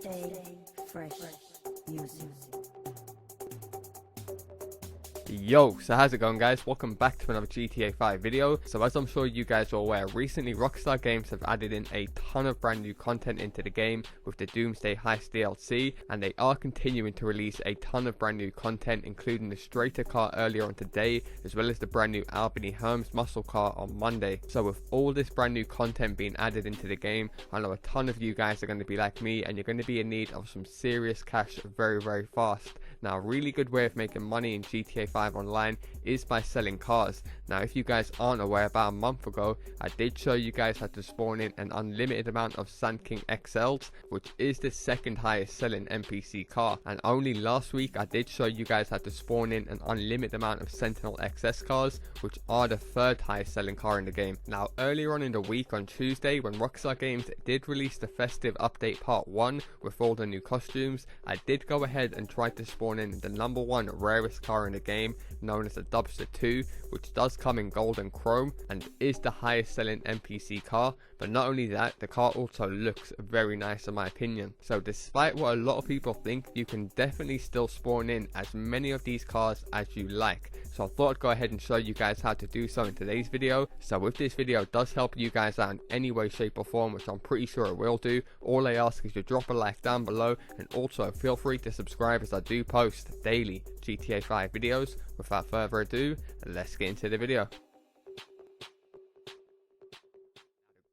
Stay fresh music. Yo, so how's it going, guys? Welcome back to another GTA 5 video. So as I'm sure you guys are aware, recently Rockstar Games have added in a ton of brand new content into the game with the Doomsday Heist DLC, and they are continuing to release a ton of brand new content, including the Straighter car earlier on today, as well as the brand new Albany Holmes muscle car on Monday. So with all this brand new content being added into the game, I know a ton of you guys are going to be like me, and you're going to be in need of some serious cash very fast. Now, a really good way of making money in GTA 5 Online is by selling cars. Now, if you guys aren't aware, about a month ago I did show you guys how to spawn in an unlimited amount of Sand King XLs, which is the second highest selling NPC car, and only last week I did show you guys how to spawn in an unlimited amount of Sentinel XS cars, which are the third highest selling car in the game. Now, earlier on in the week on Tuesday, when Rockstar Games did release the festive update part 1 with all the new costumes, I did go ahead and try to spawn in the #1 rarest car in the game, known as the Dubsta 2, which does come in gold and chrome and is the highest selling NPC car. But not only that, the car also looks very nice in my opinion. So despite what a lot of people think, you can definitely still spawn in as many of these cars as you like. So I thought I'd go ahead and show you guys how to do so in today's video. So if this video does help you guys out in any way, shape or form, which I'm pretty sure it will do, all I ask is you drop a like down below, and also feel free to subscribe as I do post daily GTA 5 videos. Without further ado, let's get into the video.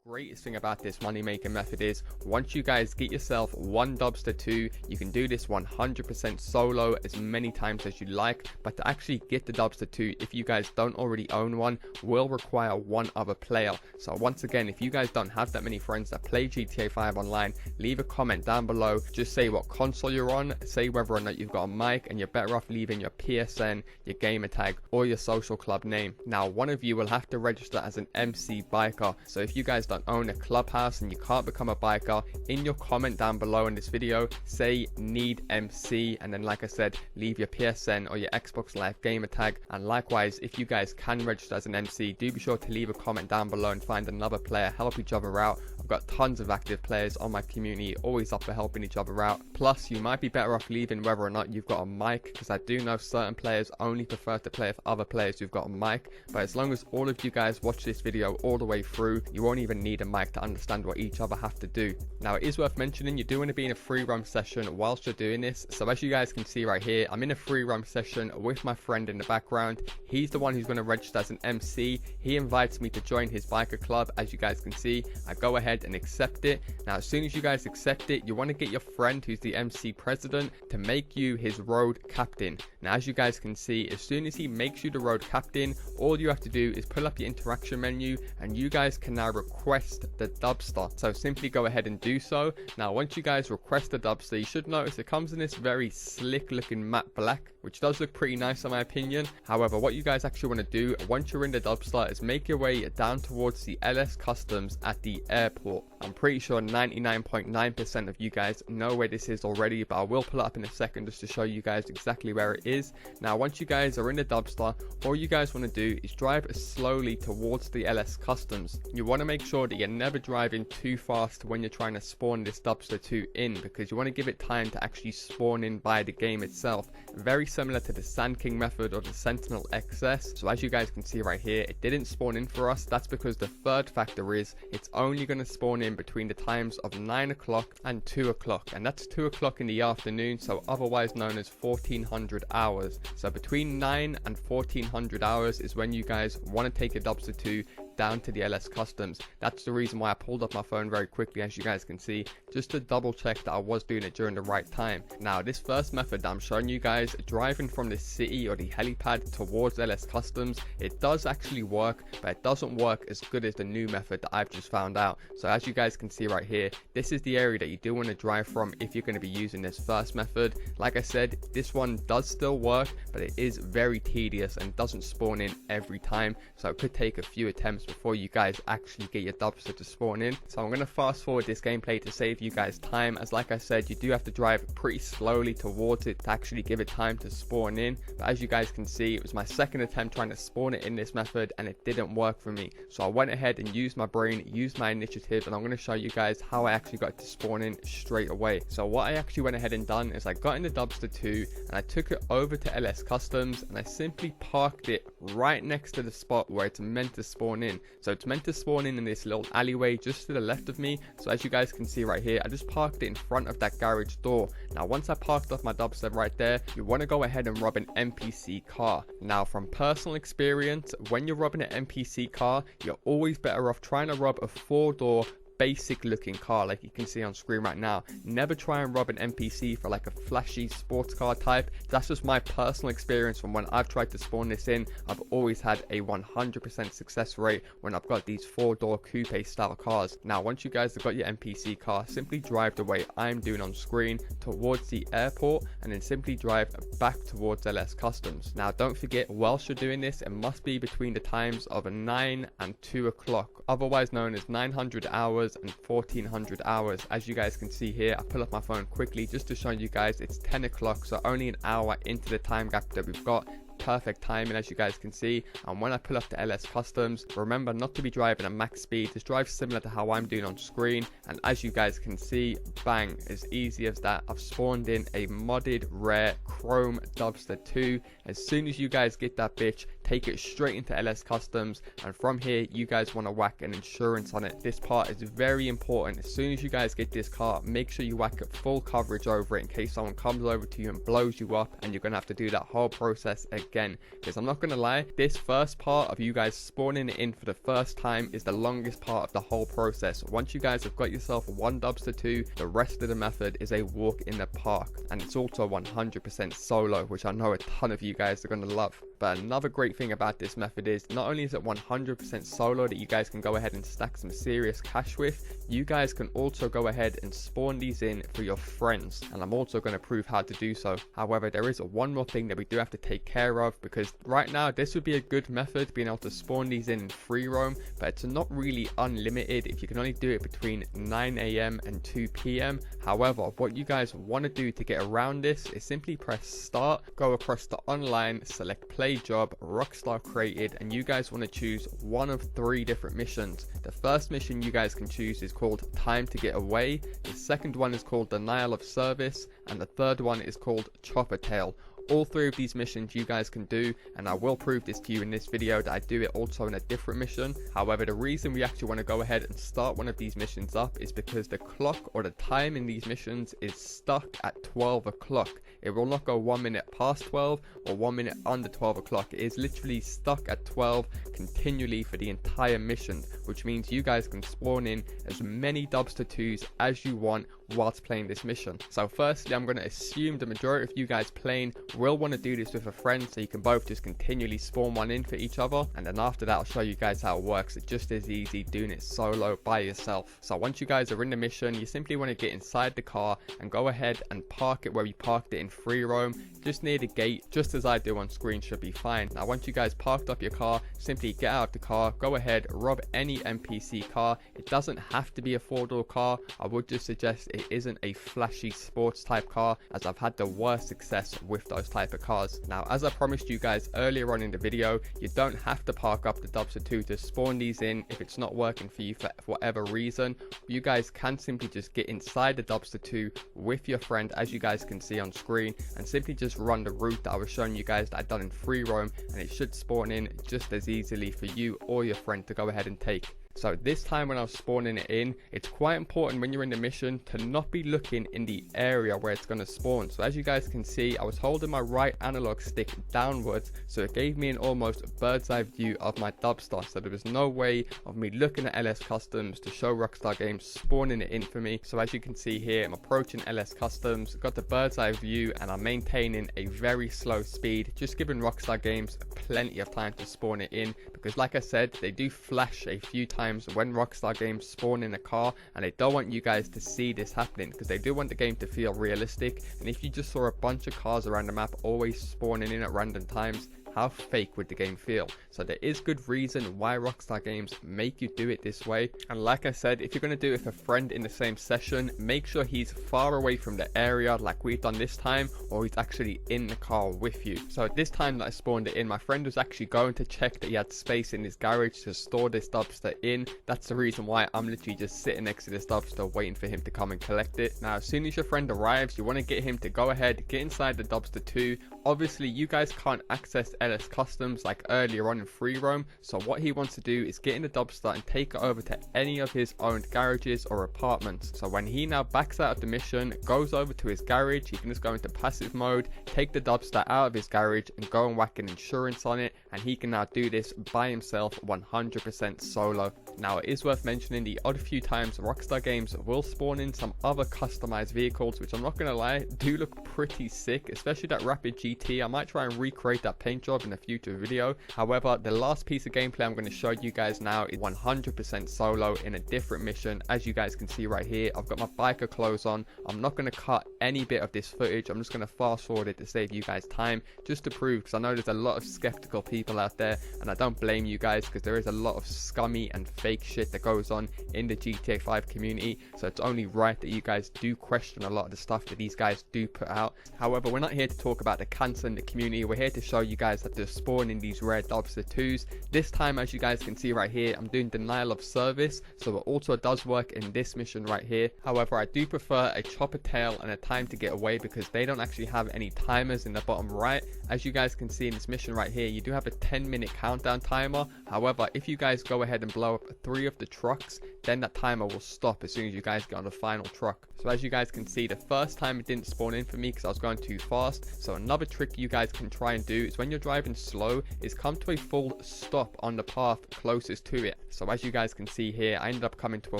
Greatest thing about this money making method is once you guys get yourself one Dubsta 2, you can do this 100% solo as many times as you like, but to actually get the Dubsta 2, if you guys don't already own one, will require one other player. So once again, if you guys don't have that many friends that play GTA 5 Online, leave a comment down below, just say what console you're on, say whether or not you've got a mic, and you're better off leaving your PSN, your gamer tag or your social club name. Now, one of you will have to register as an MC biker, so if you guys don't own a clubhouse and you can't become a biker, in your comment down below in this video say need MC, and then like I said, leave your PSN or your Xbox Live gamer tag. And likewise, if you guys can register as an MC, do be sure to leave a comment down below and find another player, help each other out. I've got tons of active players on my community, always up for helping each other out. Plus, you might be better off leaving whether or not you've got a mic, because I do know certain players only prefer to play with other players who've got a mic. But as long as all of you guys watch this video all the way through, you won't even need a mic to understand what each other have to do. Now, it is worth mentioning you do want to be in a free roam session whilst you're doing this. So as you guys can see right here, I'm in a free roam session with my friend in the background. He's the one who's going to register as an MC. He invites me to join his biker club. As you guys can see, I go ahead and accept it. Now, as soon as you guys accept it, you want to get your friend who's the MC president to make you his road captain. Now, as you guys can see, as soon as he makes you the road captain, all you have to do is pull up your interaction menu, and you guys can now request the Dubsta. So simply go ahead and do so. Now, once you guys request the Dubsta, you should notice it comes in this very slick looking matte black, which does look pretty nice in my opinion. However, what you guys actually want to do once you're in the Dubsta is make your way down towards the LS Customs at the airport. I'm pretty sure 99.9% of you guys know where this is already, but I will pull it up in a second just to show you guys exactly where it is. Now, once you guys are in the Dubsta, all you guys want to do is drive slowly towards the LS Customs. You want to make sure that you're never driving too fast when you're trying to spawn this Dubsta 2 in, because you want to give it time to actually spawn in by the game itself. Very similar to the Sand King method or the Sentinel XS. So as you guys can see right here, it didn't spawn in for us. That's because the third factor is it's only going to spawn in between the times of 9 o'clock and 2 o'clock, and that's 2 o'clock in the afternoon, so otherwise known as 1400 hours. So between 9 and 1400 hours is when you guys want to take a Dubsta 2 down to the LS Customs. That's the reason why I pulled up my phone very quickly, as you guys can see, just to double check that I was doing it during the right time. Now, this first method that I'm showing you guys, driving from the city or the helipad towards LS Customs, it does actually work, but it doesn't work as good as the new method that I've just found out. So as you guys can see right here, this is the area that you do want to drive from if you're going to be using this first method. Like I said, this one does still work, but it is very tedious and doesn't spawn in every time, so it could take a few attempts times before you guys actually get your Dubsta to spawn in. So I'm going to fast forward this gameplay to save you guys time, as like I said, you do have to drive pretty slowly towards it to actually give it time to spawn in. But as you guys can see, it was my second attempt trying to spawn it in this method and it didn't work for me. So I went ahead and used my brain, used my initiative, and I'm going to show you guys how I actually got it to spawn in straight away. So what I actually went ahead and done is I got in the Dubsta 2 and I took it over to LS Customs and I simply parked it right next to the spot where it's meant to spawn in. So it's meant to spawn in this little alleyway just to the left of me. So as you guys can see right here, I just parked it in front of that garage door. Now once I parked off my Dubsta right there, you want to go ahead and rob an NPC car. Now from personal experience, when you're robbing an NPC car, you're always better off trying to rob a 4-door basic looking car like you can see on screen right now. Never try and rob an NPC for like a flashy sports car type. That's just my personal experience from when I've tried to spawn this in. I've always had a 100% success rate when I've got these 4-door coupe style cars. Now once you guys have got your NPC car, simply drive the way I'm doing on screen towards the airport and then simply drive back towards LS Customs. Now don't forget, whilst you're doing this, it must be between the times of 9 and 2 o'clock, otherwise known as 900 hours and 1400 hours. As you guys can see here, I pull up my phone quickly just to show you guys it's 10 o'clock, so only an hour into the time gap that we've got. Perfect timing, as you guys can see. And when I pull up to LS Customs, remember not to be driving at max speed, just drive similar to how I'm doing on screen. And as you guys can see, bang, as easy as that, I've spawned in a modded rare chrome Dubsta 2. As soon as you guys get that bitch, take it straight into LS Customs, and from here you guys want to whack an insurance on it. This part is very important. As soon as you guys get this car, make sure you whack it full coverage over it in case someone comes over to you and blows you up and you're gonna have to do that whole process again. Because I'm not gonna lie, this first part of you guys spawning it in for the first time is the longest part of the whole process. Once you guys have got yourself one Dubsta 2, the rest of the method is a walk in the park, and it's also 100% solo, which I know a ton of you guys are gonna love. But another great thing about this method is not only is it 100% solo that you guys can go ahead and stack some serious cash with, you guys can also go ahead and spawn these in for your friends, and I'm also going to prove how to do so. However, there is one more thing that we do have to take care of, because right now this would be a good method, being able to spawn these in free roam, but it's not really unlimited if you can only do it between 9 AM and 2 PM. However, what you guys want to do to get around this is simply press start, go across to online, select play job, Rockstar created, and you guys want to choose one of 3 different missions. The first mission you guys can choose is called Time to Get Away, the second one is called Denial of Service, and the third one is called Chopper Tail. All 3 of these missions you guys can do, and I will prove this to you in this video that I do it also in a different mission. However, the reason we actually want to go ahead and start one of these missions up is because the clock or the time in these missions is stuck at 12 o'clock. It will not go 1 minute past 12 or 1 minute under 12 o'clock. It is literally stuck at 12 continually for the entire mission, which means you guys can spawn in as many Dubsta 2s as you want whilst playing this mission. So firstly, I'm going to assume the majority of you guys playing will want to do this with a friend, so you can both just continually spawn one in for each other, and then after that I'll show you guys how it works. It's just as easy doing it solo by yourself. So once you guys are in the mission, you simply want to get inside the car and go ahead and park it where you parked it in free roam, just near the gate, just as I do on screen should be fine. Now once you guys parked up your car, simply get out of the car, go ahead, rob any NPC car. It doesn't have to be a 4-door car. I would just suggest it isn't a flashy sports type car, as I've had the worst success with those type of cars. Now as I promised you guys earlier on in the video, you don't have to park up the Dubsta 2 to spawn these in if it's not working for you for whatever reason. You guys can simply just get inside the Dubsta 2 with your friend, as you guys can see on screen, and simply just run the route that I was showing you guys that I've done in free roam, and it should spawn in just as easily for you or your friend to go ahead and take. So this time when I was spawning it in, it's quite important when you're in the mission to not be looking in the area where it's going to spawn. So as you guys can see, I was holding my right analog stick downwards, so it gave me an almost bird's eye view of my Dubsta. So there was no way of me looking at LS Customs to show Rockstar Games spawning it in for me. So as you can see here, I'm approaching LS Customs, got the bird's eye view, and I'm maintaining a very slow speed, just giving Rockstar Games plenty of time to spawn it in, because like I said, they do flash a few times when Rockstar Games spawn in a car, and they don't want you guys to see this happening, because they do want the game to feel realistic. And if you just saw a bunch of cars around the map always spawning in at random times, how fake would the game feel? So there is good reason why Rockstar Games make you do it this way. And like I said, if you're going to do it with a friend in the same session, make sure he's far away from the area like we've done this time, or he's actually in the car with you. So at this time that I spawned it in, my friend was actually going to check that he had space in his garage to store this Dubsta in. That's the reason why I'm literally just sitting next to this Dubsta waiting for him to come and collect it. Now as soon as your friend arrives, you want to get him to go ahead, get inside the Dubsta 2. Obviously you guys can't access LS Customs like earlier on in free roam, so what he wants to do is get in the Dubsta and take it over to any of his owned garages or apartments. So when he now backs out of the mission, goes over to his garage, he can just go into passive mode, take the Dubsta out of his garage and go and whack an insurance on it, and he can now do this by himself 100% solo. Now it is worth mentioning the odd few times Rockstar Games will spawn in some other customized vehicles, which I'm not gonna lie, do look pretty sick, especially that Rapid GT. I might try and recreate that paint job in a future video. However, the last piece of gameplay I'm going to show you guys now is 100% solo in a different mission. As you guys can see right here, I've got my biker clothes on. I'm not going to cut any bit of this footage. I'm just going to fast forward it to save you guys time, just to prove, because I know there's a lot of skeptical people out there, and I don't blame you guys, because there is a lot of scummy and fake shit that goes on in the GTA 5 community. So it's only right that you guys do question a lot of the stuff that these guys do put out. However, we're not here to talk about the cancer in the community. We're here to show you guys that they're spawning these rare Dubsta 2s. This time, as you guys can see right here, I'm doing denial of service, so it also does work in this mission right here. However, I do prefer a chopper tail and a time to get away, because they don't actually have any timers in the bottom right. As you guys can see in this mission right here, you do have a 10-minute countdown timer. However, if you guys go ahead and blow up 3 of the trucks, then that timer will stop as soon as you guys get on the final truck. So as you guys can see, the first time it didn't spawn in for me because I was going too fast. So another trick you guys can try and do is when you're driving slow is come to a full stop on the path closest to it. So as you guys can see here, I ended up coming to a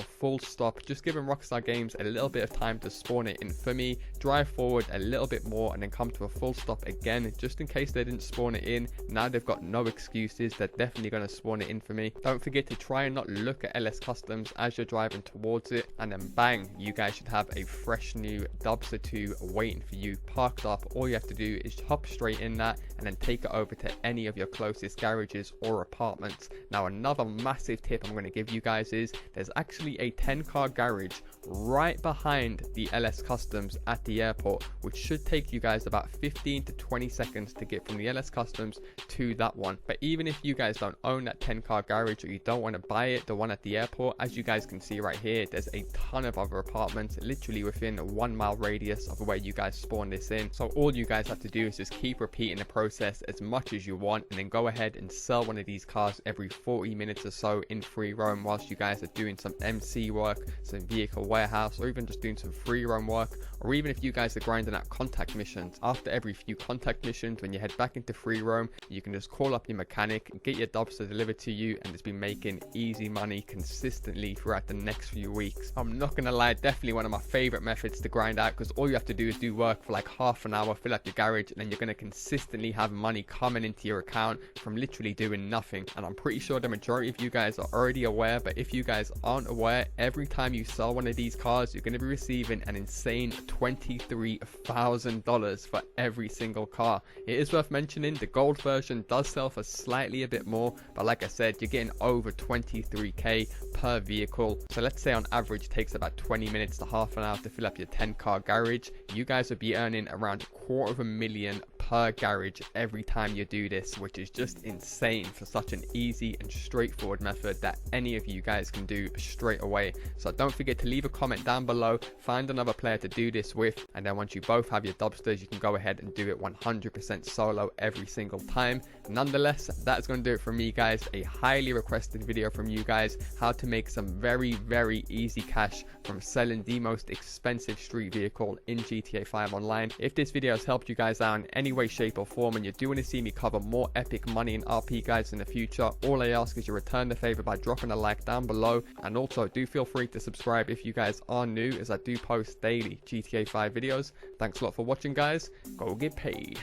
full stop, just giving Rockstar Games a little bit of time to spawn it in for me, drive forward a little bit more and then come to a full stop again, just in case they didn't spawn it in. Now they've got no excuses, they're definitely going to spawn it in for me. Don't forget to try and not look at LS Customs as you're driving towards it, and then bang, you guys should have a fresh new Dubsta 2 waiting for you parked up. All you have to do is hop straight in that and then take it over to any of your closest garages or apartments. Now another massive tip I'm going to give you guys is there's actually a 10-car garage right behind the LS Customs at the airport, which should take you guys about 15 to 20 seconds to get from the LS Customs to that one. But even if you guys don't own that 10-car garage or you don't want to buy it, the one at the airport, as you guys can see right here, there's a ton of other apartments literally within a 1 mile radius of where you guys spawn this in. So all you guys have to do is just keep repeating the process as much as you want, and then go ahead and sell one of these cars every 40 minutes or so in free roam whilst you guys are doing some MC work, some vehicle warehouse, or even just doing some free roam work. Or even if you guys are grinding out contact missions, after every few contact missions, when you head back into free roam, you can just call up your mechanic, get your Dubsta delivered to you, and just be making easy money consistently throughout the next few weeks. I'm not gonna lie, definitely one of my favorite methods to grind out, because all you have to do is do work for like half an hour, fill up your garage, and then you're gonna consistently have money coming into your account from literally doing nothing. And I'm pretty sure the majority of you guys are already aware, but if you guys aren't aware, every time you sell one of these cars, you're gonna be receiving an insane $23,000 for every single car. It is worth mentioning the gold version does sell for slightly a bit more, but like I said, you're getting over 23k per vehicle. So let's say on average it takes about 20 minutes to half an hour to fill up your 10-car garage. You guys would be earning around $250,000 per garage every time you do this, which is just insane for such an easy and straightforward method that any of you guys can do straight away. So don't forget to leave a comment down below, find another player to do this with, and then once you both have your Dubsters, you can go ahead and do it 100% solo every single time. Nonetheless, that's going to do it for me, guys. A highly requested video from you guys, how to make some very easy cash from selling the most expensive street vehicle in GTA 5 Online. If this video has helped you guys out in any way, shape or form, and you do want to see me cover more epic money and RP guides in the future, all I ask is you return the favor by dropping a like down below, and also do feel free to subscribe if you guys are new, as I do post daily GTA 5 videos. Thanks a lot for watching, guys. Go get paid.